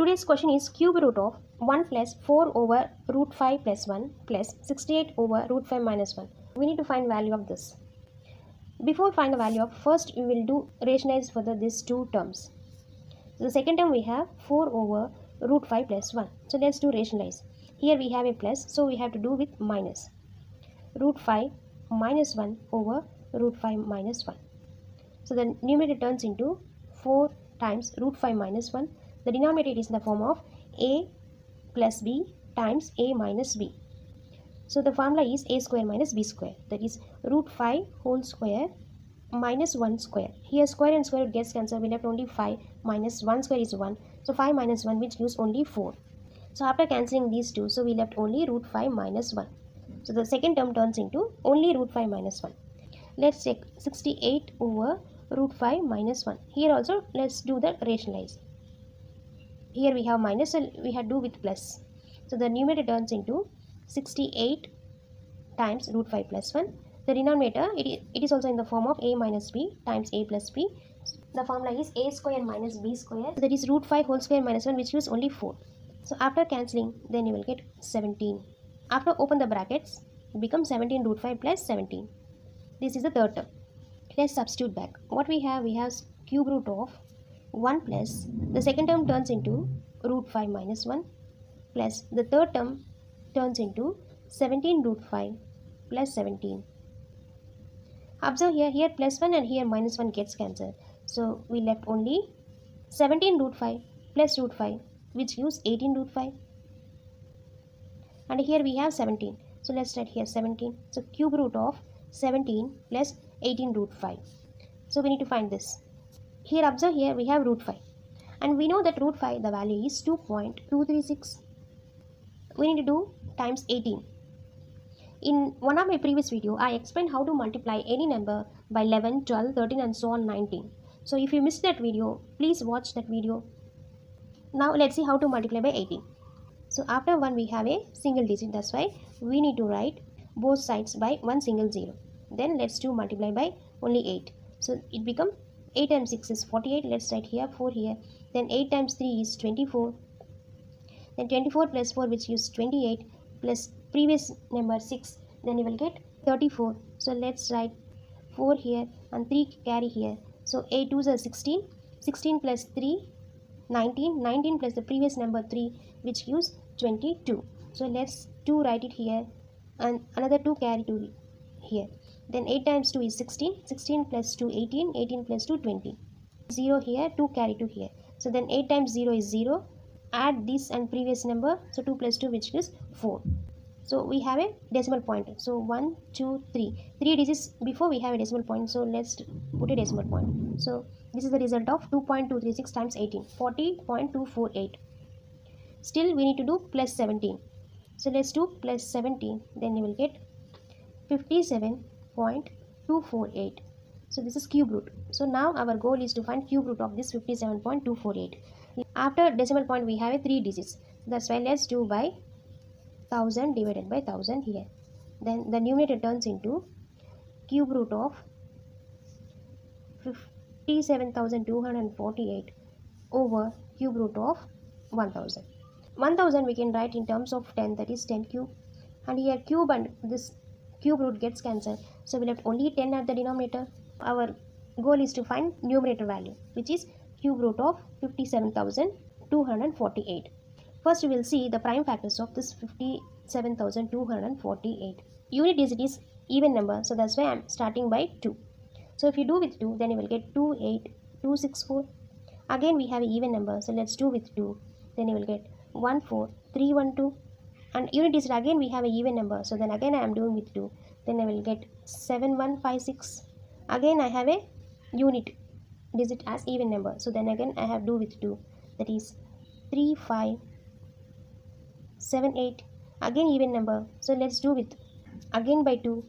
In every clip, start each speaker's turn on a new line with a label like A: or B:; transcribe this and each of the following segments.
A: Today's question is cube root of 1 plus 4 over root 5 plus 1 plus 68 over root 5 minus 1. We need to find value of this. Before find the value of, first we will do rationalize for these two terms. So the second term we have 4 over root 5 plus 1. So let's do rationalize. Here we have a plus, so we have to do with minus. Root 5 minus 1 over root 5 minus 1. So the numerator turns into 4 times root 5 minus 1. The denominator is in the form of a plus b times a minus b. So the formula is a square minus b square. That is root 5 whole square minus 1 square. Here square and square root gets cancelled. We left only 5 minus 1 square is 1. So 5 minus 1 which gives only 4. So after cancelling these two, so we left only root 5 minus 1. So the second term turns into only root 5 minus 1. Let's check 68 over root 5 minus 1. Here also let's do the rationalize. Here we have minus, so we have to do with plus. So the numerator turns into 68 times root 5 plus 1. The denominator, it is also in the form of a minus b times a plus b. The formula is a square minus b square. So that is root 5 whole square minus 1 which gives only 4. So after cancelling, then you will get 17. After open the brackets, it becomes 17 root 5 plus 17. This is the third term. Let's substitute back. What we have cube root of 1 plus, the second term turns into root 5 minus 1 plus the third term turns into 17 root 5 plus 17. Observe here plus 1 and here minus 1 gets cancelled. So we left only 17 root 5 plus root 5 which gives 18 root 5. And here we have 17. So let's write here 17. So cube root of 17 plus 18 root 5. So we need to find this. Here observe here we have root 5. And we know that root 5 the value is 2.236. We need to do times 18. In one of my previous video, I explained how to multiply any number by 11, 12, 13 and so on 19. So if you missed that video, please watch that video. Now let's see how to multiply by 18. So after 1 we have a single digit. That's why we need to write both sides by one single zero. Then let's do multiply by only 8. So it becomes 8 times 6 is 48. Let's write here 4 here. Then 8 times 3 is 24. Then 24 plus 4 which gives 28 plus previous number 6. Then you will get 34. So let's write 4 here and 3 carry here. So 8 2s are 16. 16 plus 3 19. 19 plus the previous number 3 which gives 22. So let's 2 write it here and another 2 carry 2 here. Then 8 times 2 is 16. 16 plus 2 18. 18 plus 2 20. 0 here, 2 carry 2 here. So then 8 times 0 is 0. Add this and previous number. So 2 plus 2 which gives 4. So we have a decimal point. So 1, 2, 3. 3 digits before we have a decimal point. So let's put a decimal point. So this is the result of 2.236 times 18. 40.248. Still we need to do plus 17. So let's do plus 17. Then you will get 57.248. So this is cube root. So now our goal is to find cube root of this 57.248. After decimal point we have a 3 digits. That's why let's do by 1000 divided by 1000 here. Then the numerator turns into cube root of 57,248 over cube root of 1000. 1000 we can write in terms of 10, that is 10 cube. And here cube and this cube root gets cancelled. So we left only 10 at the denominator. Our goal is to find numerator value, which is cube root of 57,248. First we will see the prime factors of this 57,248. Unit digit is even number, so that's why I am starting by 2. So if you do with 2, then you will get 28264. Again we have an even number, so let's do with 2. Then you will get 14312. And unit digit again we have an even number, so then again I am doing with 2. Then I will get 7156. Again I have a unit digit as even number, so then again I have do with 2. That is 3578. Again even number, so let's do with again by 2.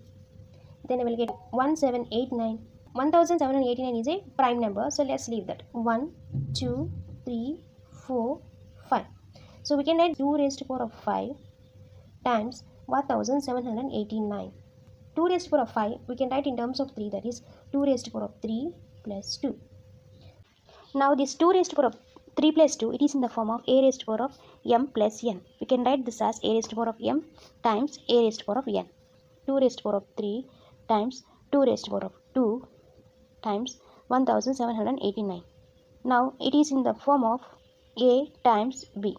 A: Then I will get 1789. 1789 is a prime number, so let's leave that. 1 2 3 4 5. So we can write 2 raised to the power of 5 times 1789. 2 raised to the power of 5 we can write in terms of 3, that is 2 raised to the power of 3 plus 2. Now this 2 raised to the power of 3 plus 2, it is in the form of a raised to the power of m plus n. We can write this as a raised to the power of m times a raised to the power of n. 2 raised to the power of 3 times 2 raised to the power of 2 times 1789. Now it is in the form of a times b.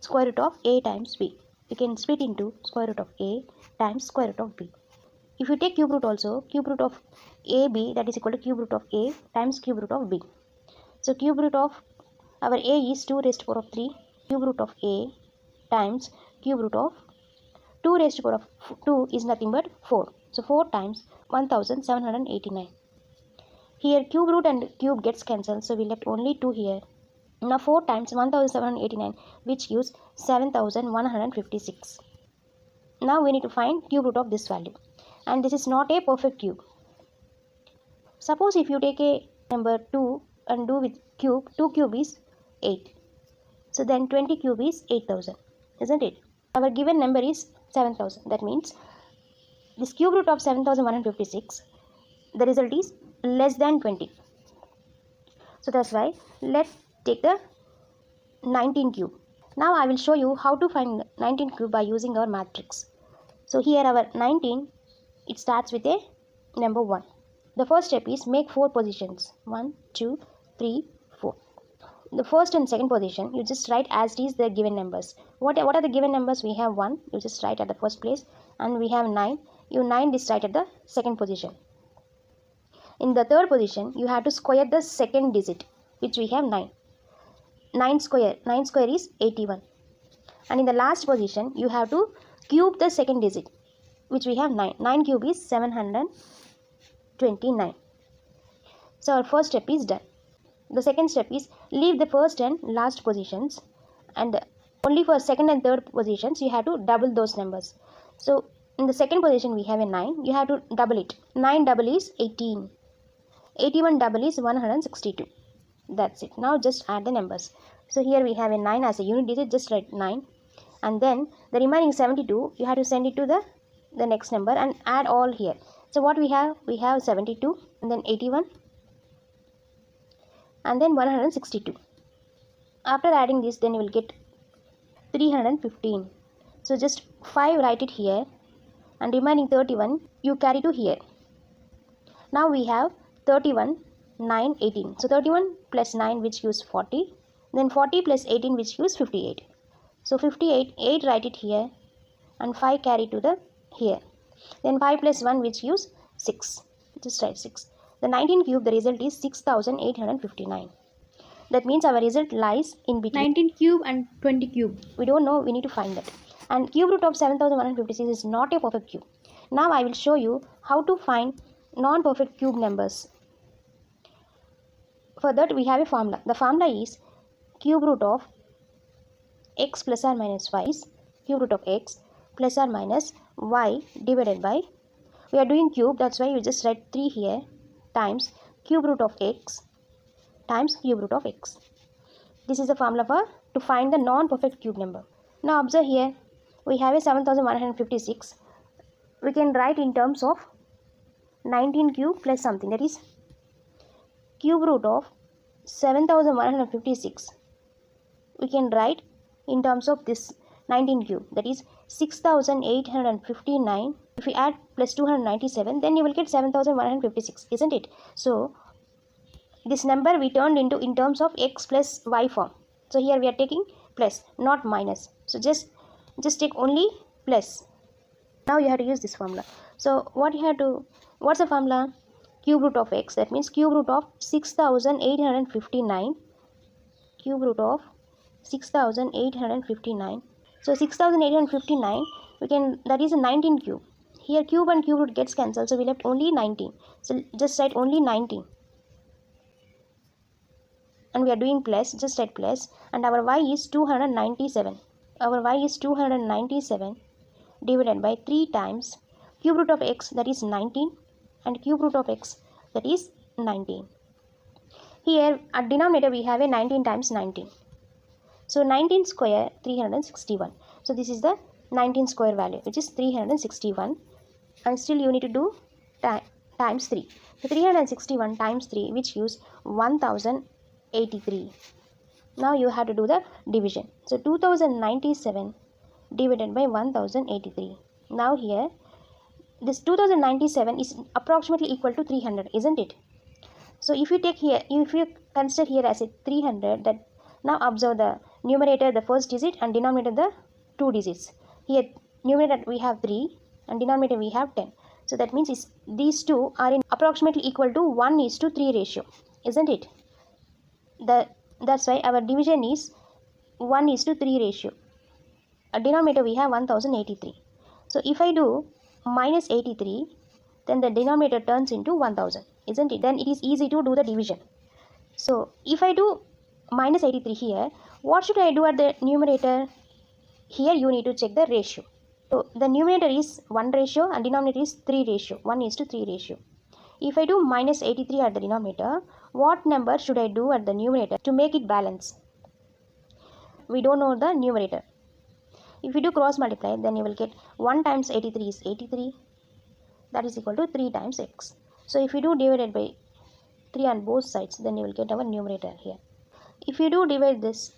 A: Square root of a times b. We can split into square root of a times square root of b. If you take cube root also, cube root of ab, that is equal to cube root of a times cube root of b. So cube root of our a is 2 raised to the power of 3, cube root of a times cube root of 2 raised to the power of 2 is nothing but 4. So 4 times 1789. Here cube root and cube gets cancelled, so we left only 2 here. Now 4 times 1789, which gives 7156. Now we need to find cube root of this value. And this is not a perfect cube. Suppose if you take a number 2 and do with cube, 2 cube is 8. So then 20 cube is 8000, isn't it? Our given number is 7000. That means this cube root of 7156, the result is less than 20. So that's why let's take the 19 cube. Now I will show you how to find 19 cube by using our mathtricks. So here our 19, it starts with a number 1. The first step is make 4 positions. 1, 2, 3, 4. The first and second position, you just write as it is the given numbers. What are the given numbers? We have 1, you just write at the first place, and we have 9. You 9 just write at the second position. In the third position, you have to square the second digit, which we have 9. 9 square is 81. And in the last position, you have to cube the second digit, which we have 9. 9 cube is 729. So our first step is done. The second step is leave the first and last positions, and only for second and third positions you have to double those numbers. So in the second position we have a 9, you have to double it. 9 double is 18. 81 double is 162. That's it. Now just add the numbers. So here we have a 9 as a unit digit, just write 9. And then the remaining 72, you have to send it to the next number and add all here. So what we have? We have 72 and then 81 and then 162. After adding this, then you will get 315. So just 5 write it here, and remaining 31 you carry to here. Now we have 31, 9, 18. So 31 plus 9, which gives 40. Then 40 plus 18, which gives 58. So 58, 8 write it here, and 5 carry to the here. Then 5 plus 1, which gives 6. Just write 6. The 19 cube, the result is 6859. That means our result lies in between
B: 19 cube and 20 cube.
A: We don't know, we need to find that. And cube root of 7156 is not a perfect cube. Now I will show you how to find non-perfect cube numbers. For that we have a formula. The formula is cube root of x plus or minus y is cube root of x plus or minus y divided by, we are doing cube, that's why you just write 3 here, times cube root of x times cube root of x. This is the formula to find the non-perfect cube number. Now observe here, we have a 7156. We can write in terms of 19 cube plus something, that is cube root of 7156. We can write in terms of this 19 cube, that is 6859. If we add plus 297, then you will get 7156, isn't it? So this number we turned into in terms of x plus y form. So here we are taking plus, not minus. So just take only plus. Now you have to use this formula. So what's the formula? Cube root of x, that means cube root of 6859. Cube root of 6859. So 6859, we can, that is a 19 cube. Here cube and cube root gets cancelled, so we left only 19. So just write only 19. And we are doing plus, just write plus, and our y is 297. Our y is 297 divided by 3 times cube root of x, that is 19, and cube root of x, that is 19. Here at denominator we have a 19 times 19. So 19 square 361. So this is the 19 square value, which is 361, and still you need to do times 3. So 361 times 3, which gives 1083. Now you have to do the division. So 2097 divided by 1083. Now here this 2097 is approximately equal to 300, isn't it? So if you take here, if you consider here as a 300, that now observe the numerator the first digit and denominator the two digits. Here numerator we have 3 and denominator we have 10. So that means these two are in approximately equal to 1:3 ratio, isn't it? That's why our division is 1:3 ratio. A denominator we have 1083. So if I do minus 83, then the denominator turns into 1000, isn't it? Then it is easy to do the division. So if I do minus 83 here, what should I do at the numerator? Here you need to check the ratio. So the numerator is 1 ratio and denominator is 3 ratio, 1:3 ratio. If I do minus 83 at the denominator, what number should I do at the numerator to make it balance? We don't know the numerator. If you do cross multiply, then you will get 1 times 83 is 83. That is equal to 3 times x. So if you do divided by 3 on both sides, then you will get our numerator here. If you do divide this,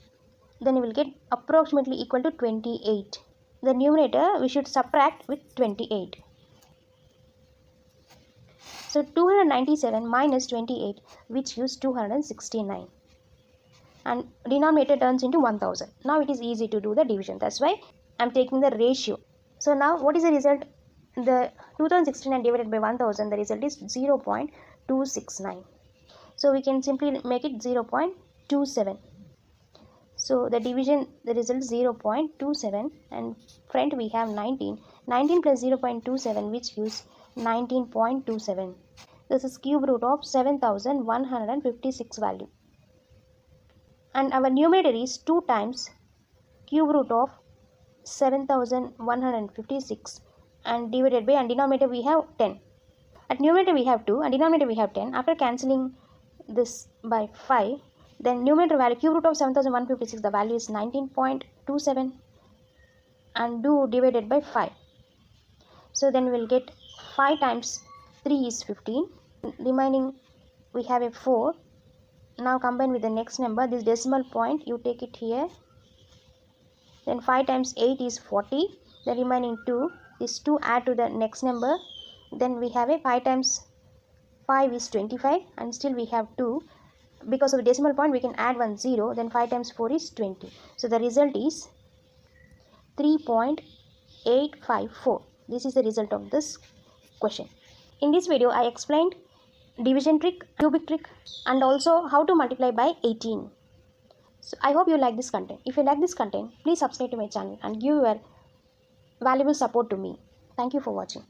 A: then you will get approximately equal to 28. The numerator we should subtract with 28. So 297 minus 28, which gives 269. And denominator turns into 1000. Now it is easy to do the division. That's why I am taking the ratio. So now what is the result? The 2069 divided by 1000, the result is 0.269. So we can simply make it 0.27. So the division, the result is 0.27, and front we have 19. 19 plus 0.27, which gives 19.27. This is cube root of 7156 value. And our numerator is 2 times cube root of 7156 and divided by, and denominator we have 10. At numerator we have 2 and denominator we have 10. After cancelling this by 5, then numerator value cube root of 7156, the value is 19.27, and do divided by 5. So then we will get 5 times 3 is 15. Remaining we have a 4. Now combine with the next number, this decimal point you take it here. Then 5 times 8 is 40. The remaining 2 is 2 add to the next number. Then we have a 5 times 5 is 25, and still we have 2. Because of the decimal point we can add 1 0. Then 5 times 4 is 20. So the result is 3.854. This is the result of this question. In this video I explained division trick, cubic trick, and also how to multiply by 18. So I hope you like this content. If you like this content, please subscribe to my channel and give your valuable support to me. Thank you for watching.